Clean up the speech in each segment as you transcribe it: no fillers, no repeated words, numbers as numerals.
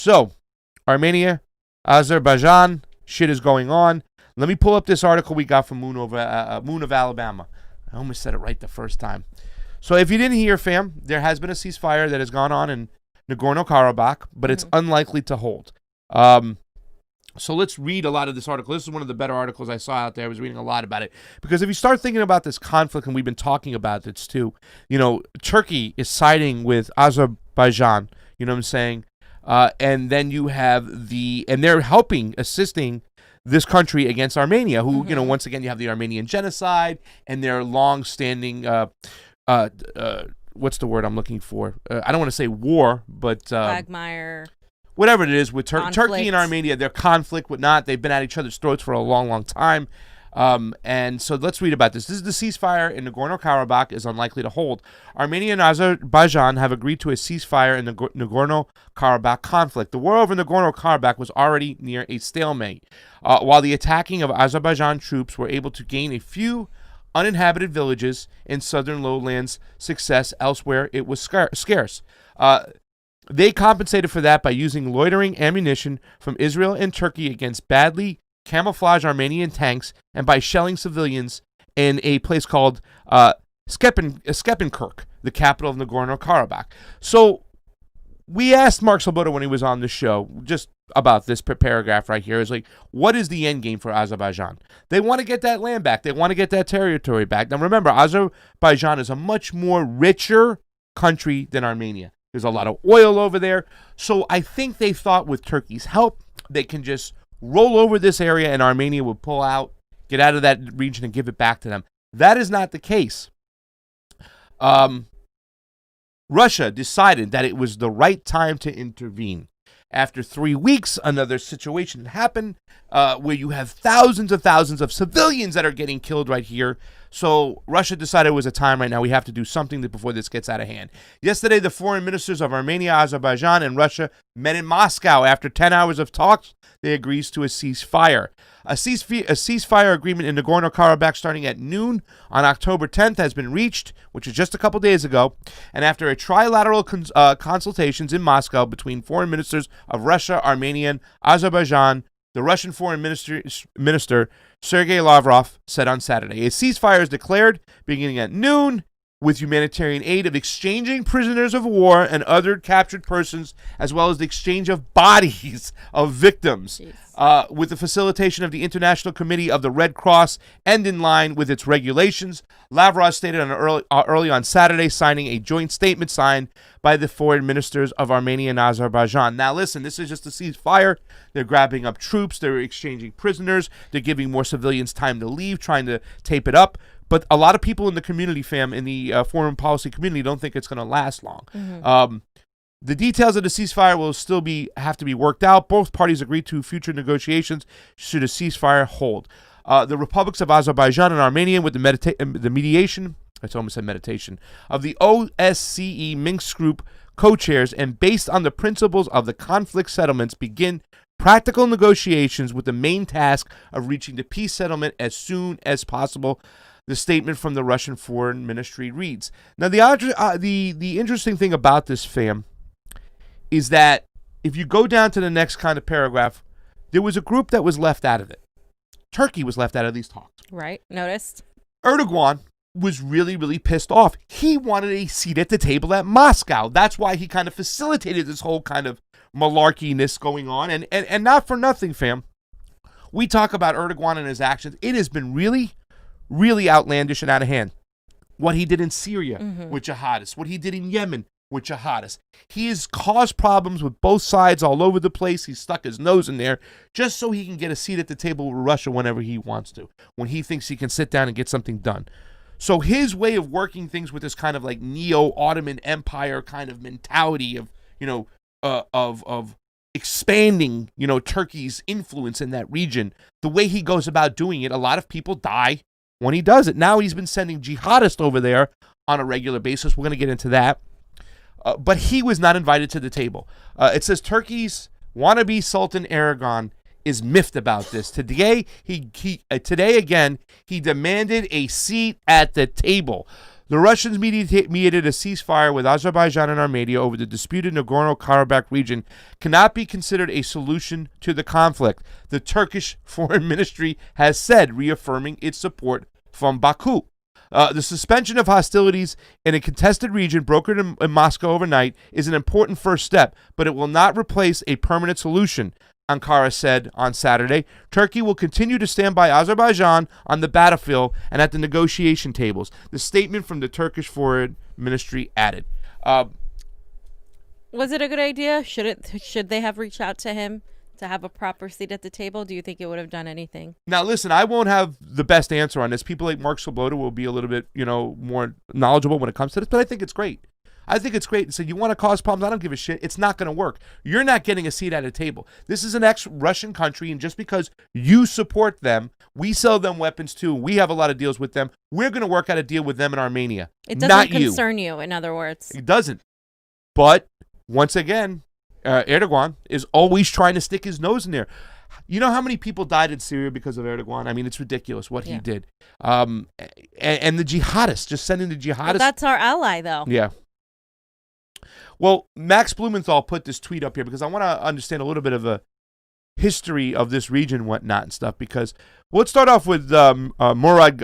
So, Armenia, Azerbaijan, shit is going on. Let me pull up this article we got from Moon of Alabama. I almost said it right the first time. So if you didn't hear, fam, there has been a ceasefire that has gone on in Nagorno-Karabakh, but it's unlikely to hold. So let's read a lot of this article. This is one of the better articles I saw out there. I was reading a lot about it. Because if you start thinking about this conflict, and we've been talking about this too, Turkey is siding with Azerbaijan, you know what I'm saying? And then you have and they're assisting this country against Armenia, who, once again, you have the Armenian genocide and their long-standing, what's the word I'm looking for? I don't want to say war, but... Quagmire. Whatever it is, with Turkey and Armenia, their conflict, whatnot, they've been at each other's throats for a long, long time. And so let's read about this. This is the ceasefire in Nagorno-Karabakh is unlikely to hold. Armenia and Azerbaijan have agreed to a ceasefire in the Nagorno-Karabakh conflict. The war over Nagorno-Karabakh was already near a stalemate. While the attacking of Azerbaijan troops were able to gain a few uninhabited villages in southern lowlands, success elsewhere it was scarce. They compensated for that by using loitering ammunition from Israel and Turkey against badly camouflaged Armenian tanks and by shelling civilians in a place called Stepanakert, the capital of Nagorno-Karabakh. So we asked Mark Sobotta when he was on the show just about this paragraph right here. It's like, what is the end game for Azerbaijan? They want to get that land back. They want to get that territory back. Now remember, Azerbaijan is a much more richer country than Armenia. There's a lot of oil over there. So I think they thought with Turkey's help, they can just roll over this area and Armenia would pull out, get out of that region and give it back to them. That is not the case. Russia decided that it was the right time to intervene. After 3 weeks, another situation happened where you have thousands of civilians that are getting killed right here. So Russia decided it was a time right now. We have to do something before this gets out of hand. Yesterday, the foreign ministers of Armenia, Azerbaijan, and Russia met in Moscow. After 10 hours of talks, they agreed to a ceasefire. A ceasefire agreement in Nagorno-Karabakh starting at noon on October 10th has been reached, which is just a couple days ago. And after a trilateral consultations in Moscow between foreign ministers of Russia, Armenia, and Azerbaijan, the Russian foreign minister Sergei Lavrov said on Saturday, a ceasefire is declared beginning at noon with humanitarian aid of exchanging prisoners of war and other captured persons, as well as the exchange of bodies of victims, with the facilitation of the International Committee of the Red Cross and in line with its regulations. Lavrov stated early on Saturday, signing a joint statement signed by the foreign ministers of Armenia and Azerbaijan. Now listen, this is just a ceasefire. They're grabbing up troops. They're exchanging prisoners. They're giving more civilians time to leave, trying to tape it up. But a lot of people in the community, fam, in the foreign policy community, don't think it's going to last long. The details of the ceasefire will still have to be worked out. Both parties agreed to future negotiations should a ceasefire hold. The republics of Azerbaijan and Armenia, with the mediation, I almost said meditation, of the OSCE Minsk Group co-chairs, and based on the principles of the conflict settlements, begin practical negotiations with the main task of reaching the peace settlement as soon as possible. The statement from the Russian Foreign Ministry reads. Now, the interesting thing about this, fam, is that if you go down to the next kind of paragraph, there was a group that was left out of it. Turkey was left out of these talks. Right. Noticed. Erdogan was really, really pissed off. He wanted a seat at the table at Moscow. That's why he kind of facilitated this whole kind of malarkiness going on. And not for nothing, fam. We talk about Erdogan and his actions. It has been really outlandish and out of hand. What he did in Syria with jihadists, what he did in Yemen with jihadists. He has caused problems with both sides all over the place. He's stuck his nose in there just so he can get a seat at the table with Russia whenever he wants to, when he thinks he can sit down and get something done. So his way of working things with this kind of like neo-Ottoman Empire kind of mentality of, of expanding, Turkey's influence in that region, the way he goes about doing it, a lot of people die when he does it. Now he's been sending jihadists over there on a regular basis. We're going to get into that. But he was not invited to the table. It says Turkey's wannabe Sultan Erdogan is miffed about this. Today, he demanded a seat at the table. The Russians mediated a ceasefire with Azerbaijan and Armenia over the disputed Nagorno-Karabakh region cannot be considered a solution to the conflict, the Turkish Foreign Ministry has said, reaffirming its support from Baku. The suspension of hostilities in a contested region brokered in Moscow overnight is an important first step, but it will not replace a permanent solution, Ankara said on Saturday. Turkey will continue to stand by Azerbaijan on the battlefield and at the negotiation tables. The statement from the Turkish Foreign Ministry added. Was it a good idea? Should they have reached out to him to have a proper seat at the table? Do you think it would have done anything? Now, listen, I won't have the best answer on this. People like Mark Sloboda will be a little bit, more knowledgeable when it comes to this, but I think it's great. I think it's great. So you want to cause problems? I don't give a shit. It's not going to work. You're not getting a seat at a table. This is an ex-Russian country, and just because you support them, we sell them weapons too. We have a lot of deals with them. We're going to work out a deal with them in Armenia. It doesn't not concern you, in other words. It doesn't. But once again, Erdogan is always trying to stick his nose in there. You know how many people died in Syria because of Erdogan? I mean, it's ridiculous what he did. And the jihadists, just sending the jihadists. Well, that's our ally, though. Yeah. Well, Max Blumenthal put this tweet up here because I want to understand a little bit of a history of this region and whatnot and stuff. Because let's start off with Murad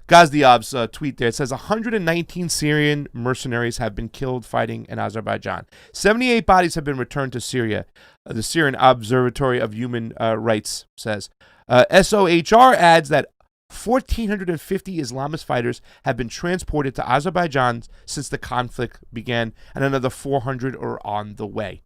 Gazdiev's tweet there. It says 119 Syrian mercenaries have been killed fighting in Azerbaijan. 78 bodies have been returned to Syria. The Syrian Observatory of Human Rights says. SOHR adds that 1,450 Islamist fighters have been transported to Azerbaijan since the conflict began, and another 400 are on the way.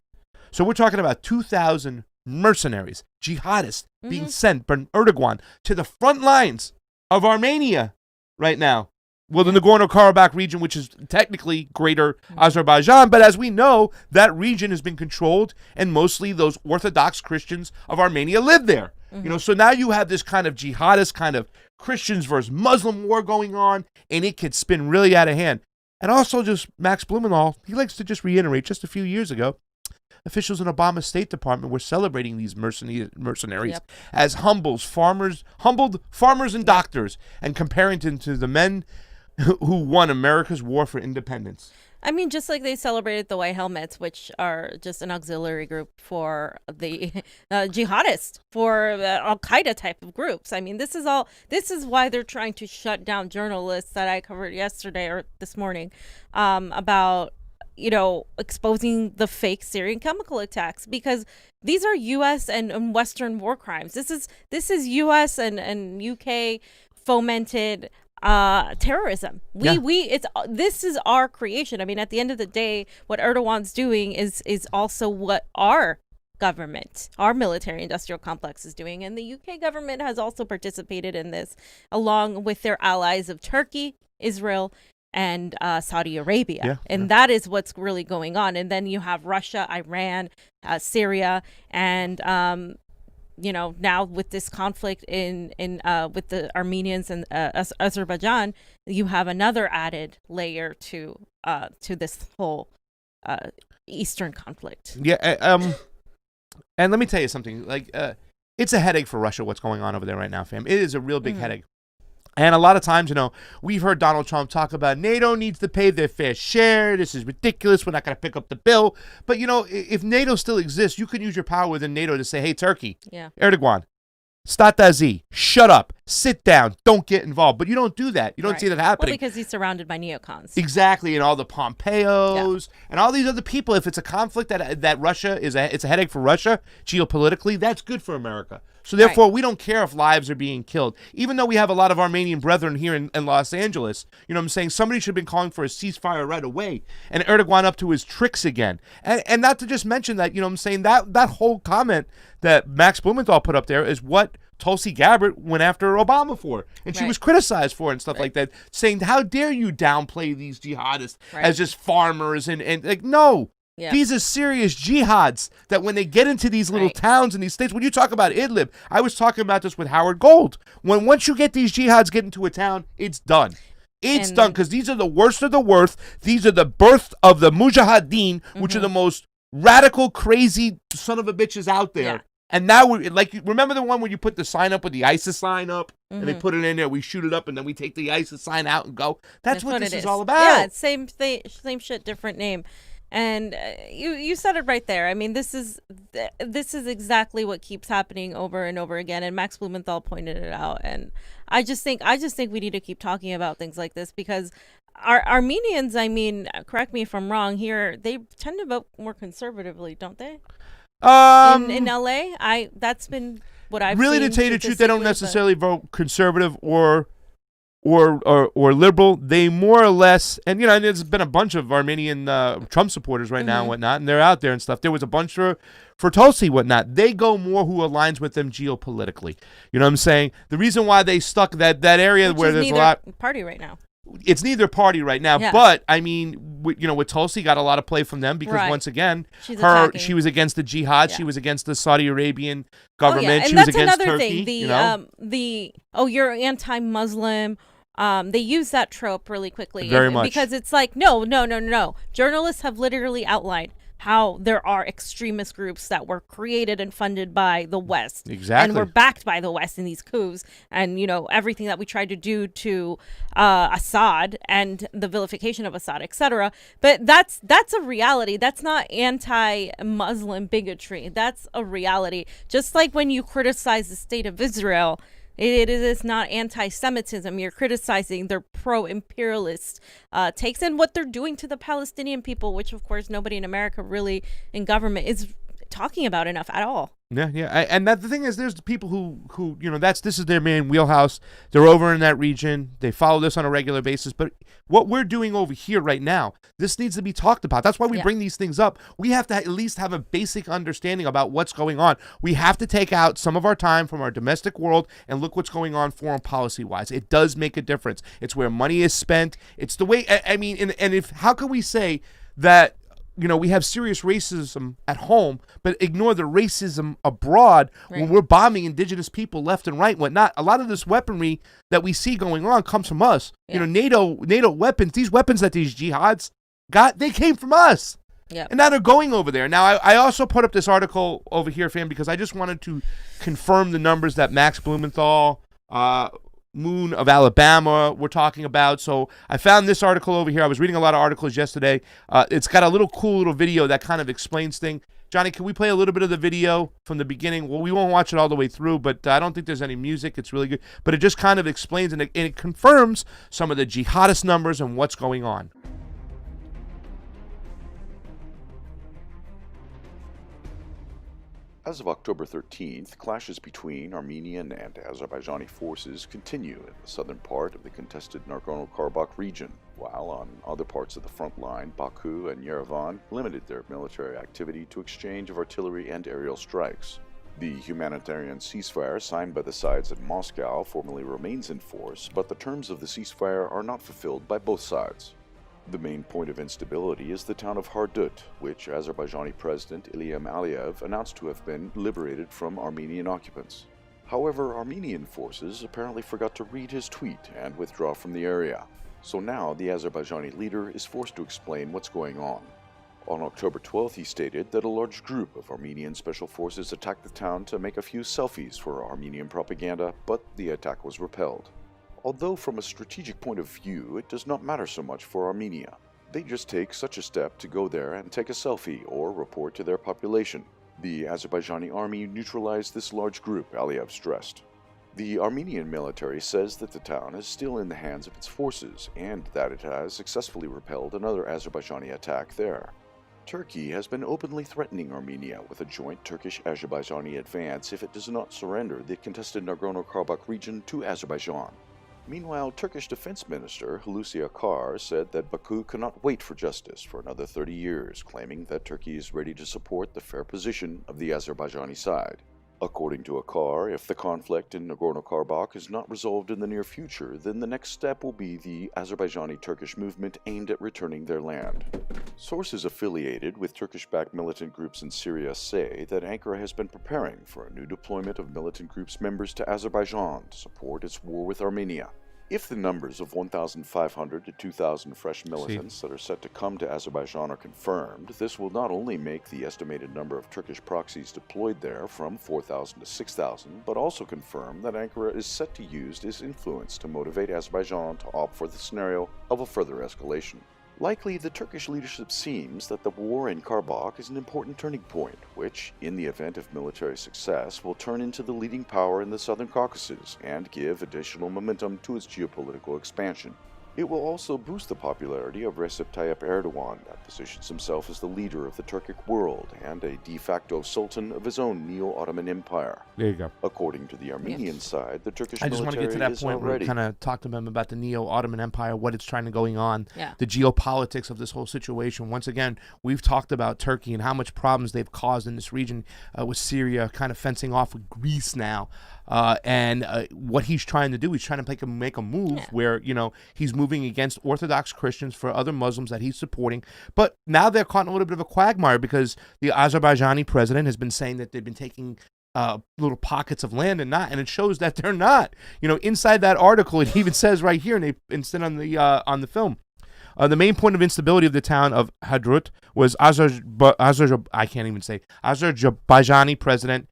So we're talking about 2,000 mercenaries, jihadists, being sent by Erdogan to the front lines of Armenia right now. Well, the Nagorno-Karabakh region, which is technically greater Azerbaijan, but as we know, that region has been controlled, and mostly those Orthodox Christians of Armenia live there. So now you have this kind of jihadist kind of Christians versus Muslim war going on, and it could spin really out of hand. And also just Max Blumenthal, he likes to just reiterate, just a few years ago, officials in Obama's State Department were celebrating these mercenaries as humbled farmers and doctors, and comparing them to the men who won America's war for independence. I mean, just like they celebrated the White Helmets, which are just an auxiliary group for the jihadists, for Al-Qaeda type of groups. I mean, this is why they're trying to shut down journalists that I covered yesterday or this morning about, exposing the fake Syrian chemical attacks, because these are U.S. and Western war crimes. This is U.S. and UK fomented terrorism. This is our creation. I mean, at the end of the day, what Erdogan's doing is also what our government, our military industrial complex is doing. And the UK government has also participated in this, along with their allies of Turkey, Israel, and Saudi Arabia. That is what's really going on. And then you have Russia, Iran, Syria, and now with this conflict with the Armenians and Azerbaijan, you have another added layer to this whole Eastern conflict. And let me tell you something. It's a headache for Russia what's going on over there right now, fam. It is a real big headache. And a lot of times, we've heard Donald Trump talk about NATO needs to pay their fair share. This is ridiculous. We're not going to pick up the bill. But, if NATO still exists, you can use your power within NATO to say, hey, Turkey, Erdogan, Statazi, shut up, sit down, don't get involved. But you don't do that. You don't see that happening. Well, because he's surrounded by neocons. Exactly, and all the Pompeos and all these other people. If it's a conflict that Russia it's a headache for Russia geopolitically, that's good for America. So therefore, we don't care if lives are being killed. Even though we have a lot of Armenian brethren here in Los Angeles, somebody should have been calling for a ceasefire right away. And Erdogan up to his tricks again. And not to just mention that, that whole comment that Max Blumenthal put up there is what Tulsi Gabbard went after Obama for. And she was criticized for it and stuff like that, saying, how dare you downplay these jihadists as just farmers and no. Yeah. These are serious jihads that when they get into these little towns and these states, when you talk about Idlib, I was talking about this with Howard Gold. Once you get these jihads get into a town, it's done. It's done because these are the worst of the worst. These are the birth of the Mujahideen, which are the most radical, crazy son of a bitches out there. And now, remember the one where you put the sign up with the ISIS sign up, and they put it in there, we shoot it up, and then we take the ISIS sign out and go? That's what this is all about. Yeah, it's same thing, same shit, different name. And you said it right there. I mean, this is exactly what keeps happening over and over again. And Max Blumenthal pointed it out. And I just think we need to keep talking about things like this, because our Armenians, I mean, correct me if I'm wrong here, they tend to vote more conservatively, don't they? In LA, that's been what I've really seen. To tell you the truth, they don't necessarily vote conservative or liberal. They more or less, and there's been a bunch of Armenian Trump supporters right now and whatnot, and they're out there and stuff. There was a bunch for Tulsi, whatnot. They go more who aligns with them geopolitically. You know what I'm saying? The reason why they stuck that area where there's a lot party right now. It's neither party right now, but I mean, with Tulsi got a lot of play from them because once again, she was against the jihad, she was against the Saudi Arabian government, and she that's was against another Turkey. Thing. You're anti-Muslim. They use that trope really quickly, very much, because it's like no. Journalists have literally outlined how there are extremist groups that were created and funded by the West. Exactly. And were backed by the West in these coups. And, everything that we tried to do to Assad and the vilification of Assad, etc. But that's a reality. That's not anti-Muslim bigotry. That's a reality. Just like when you criticize the state of Israel, it is not anti-Semitism. You're criticizing their pro-imperialist takes and what they're doing to the Palestinian people, which, of course, nobody in America really in government is talking about enough at all. Yeah. And the thing is, there's people who this is their main wheelhouse. They're over in that region. They follow this on a regular basis. But what we're doing over here right now, this needs to be talked about. That's why we bring these things up. We have to at least have a basic understanding about what's going on. We have to take out some of our time from our domestic world and look what's going on foreign policy-wise. It does make a difference. It's where money is spent. It's the way, I mean, and how can we say that we have serious racism at home, but ignore the racism abroad when we're bombing indigenous people left and right and whatnot? A lot of this weaponry that we see going on comes from us. NATO weapons, these weapons that these jihads got, they came from us. Yeah. And now they're going over there. Now, I also put up this article over here, fam, because I just wanted to confirm the numbers that Max Blumenthal, Moon of Alabama we're talking about. So I found this article over here. I was reading a lot of articles yesterday. It's got a cool little video that kind of explains things. Johnny, can we play a little bit of the video from the beginning? Well, we won't watch it all the way through, but I don't think there's any music. It's really good. But it just kind of explains and it confirms some of the jihadist numbers and what's going on. As of October 13th, clashes between Armenian and Azerbaijani forces continue in the southern part of the contested Nagorno-Karabakh region, while on other parts of the front line, Baku and Yerevan limited their military activity to exchange of artillery and aerial strikes. The humanitarian ceasefire signed by the sides in Moscow formally remains in force, but the terms of the ceasefire are not fulfilled by both sides. The main point of instability is the town of Hardut, which Azerbaijani President Ilham Aliyev announced to have been liberated from Armenian occupants. However, Armenian forces apparently forgot to read his tweet and withdraw from the area. So now the Azerbaijani leader is forced to explain what's going on. On October 12th, he stated that a large group of Armenian special forces attacked the town to make a few selfies for Armenian propaganda, but the attack was repelled. Although from a strategic point of view, it does not matter so much for Armenia. They just take such a step to go there and take a selfie or report to their population. The Azerbaijani army neutralized this large group, Aliyev stressed. The Armenian military says that the town is still in the hands of its forces and that it has successfully repelled another Azerbaijani attack there. Turkey has been openly threatening Armenia with a joint Turkish-Azerbaijani advance if it does not surrender the contested Nagorno-Karabakh region to Azerbaijan. Meanwhile, Turkish Defense Minister Hulusi Akar said that Baku cannot wait for justice for another 30 years, claiming that Turkey is ready to support the fair position of the Azerbaijani side. According to Akar, if the conflict in Nagorno-Karabakh is not resolved in the near future, then the next step will be the Azerbaijani-Turkish movement aimed at returning their land. Sources affiliated with Turkish-backed militant groups in Syria say that Ankara has been preparing for a new deployment of militant groups members to Azerbaijan to support its war with Armenia. If the numbers of 1,500 to 2,000 fresh militants that are set to come to Azerbaijan are confirmed, this will not only make the estimated number of Turkish proxies deployed there from 4,000 to 6,000, but also confirm that Ankara is set to use this influence to motivate Azerbaijan to opt for the scenario of a further escalation. Likely, the Turkish leadership seems that the war in Karabakh is an important turning point, which, in the event of military success, will turn into the leading power in the Southern Caucasus and give additional momentum to its geopolitical expansion. It will also boost the popularity of Recep Tayyip Erdogan, that positions himself as the leader of the Turkic world and a de facto sultan of his own Neo-Ottoman Empire. There you go. According to the Armenian side, the Turkish I just want to military get to that is point where we already kind of talk to them about the Neo-Ottoman Empire, what it's trying to going on, Yeah. the geopolitics of this whole situation. Once again, we've talked about Turkey and how much problems they've caused in this region with Syria, kind of fencing off with Greece now. And what he's trying to do, he's trying to make a move where, he's moving against Orthodox Christians for other Muslims that he's supporting. But now they're caught in a little bit of a quagmire because the Azerbaijani president has been saying that they've been taking little pockets of land and it shows that they're not. Inside that article, it even says right here, and instead on the film, the main point of instability of the town of Hadrut was Azerbaijani president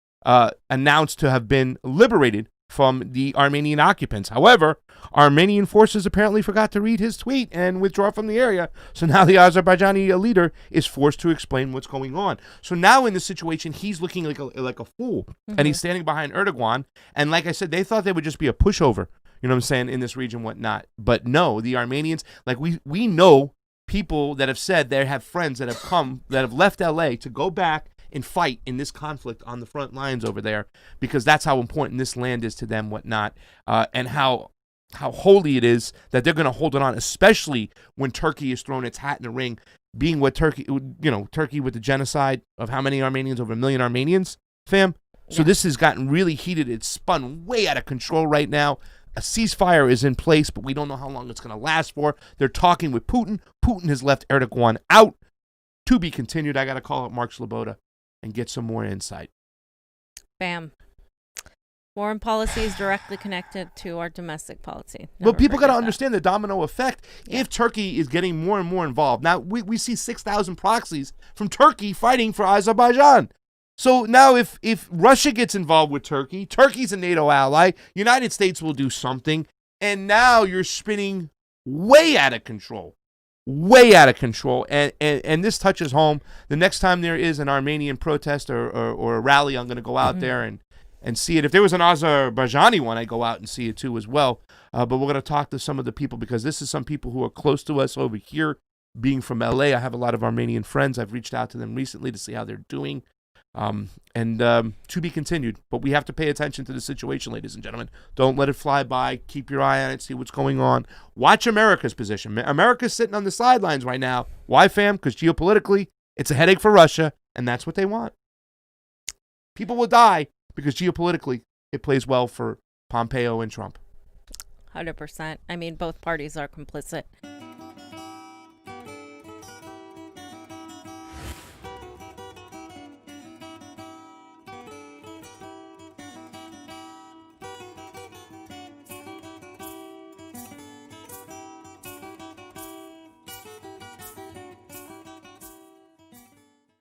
announced to have been liberated from the Armenian occupants. However, Armenian forces apparently forgot to read his tweet and withdraw from the area. So now the Azerbaijani leader is forced to explain what's going on. So now in this situation, he's looking like a fool, and he's standing behind Erdogan. And like I said, they thought they would just be a pushover, you know what I'm saying, in this region, whatnot. But no, the Armenians, like we know people that have said they have friends that have come, that have left LA to go back and fight in this conflict on the front lines over there, because that's how important this land is to them, whatnot, and how holy it is that they're going to hold it on, especially when Turkey has thrown its hat in the ring, being what Turkey with the genocide of how many Armenians, over 1 million Armenians, fam. So this has gotten really heated. It's spun way out of control right now. A ceasefire is in place, but we don't know how long it's going to last for. They're talking with Putin. Putin has left Erdogan out. To be continued. I got to call up Mark Sloboda and get some more insight. Bam. Foreign policy is directly connected to our domestic policy. But people got to understand the domino effect. If Turkey is getting more and more involved. Now, we see 6,000 proxies from Turkey fighting for Azerbaijan. So now if Russia gets involved with Turkey, Turkey's a NATO ally, United States will do something, and now you're spinning way out of control. Way out of control, and this touches home. The next time there is an Armenian protest or a rally, I'm going to go out there and see it. If there was an Azerbaijani one, I'd go out and see it too as well. But we're going to talk to some of the people, because this is some people who are close to us over here. Being from LA, I have a lot of Armenian friends. I've reached out to them recently to see how they're doing. To be continued, but we have to pay attention to the situation, ladies and gentlemen. Don't let it fly by. Keep your eye on it, see what's going on. Watch America's position. America's sitting on the sidelines right now. Why, fam? Because geopolitically, it's a headache for Russia, and that's what they want. People will die because geopolitically, it plays well for Pompeo and Trump. 100%. I mean, both parties are complicit.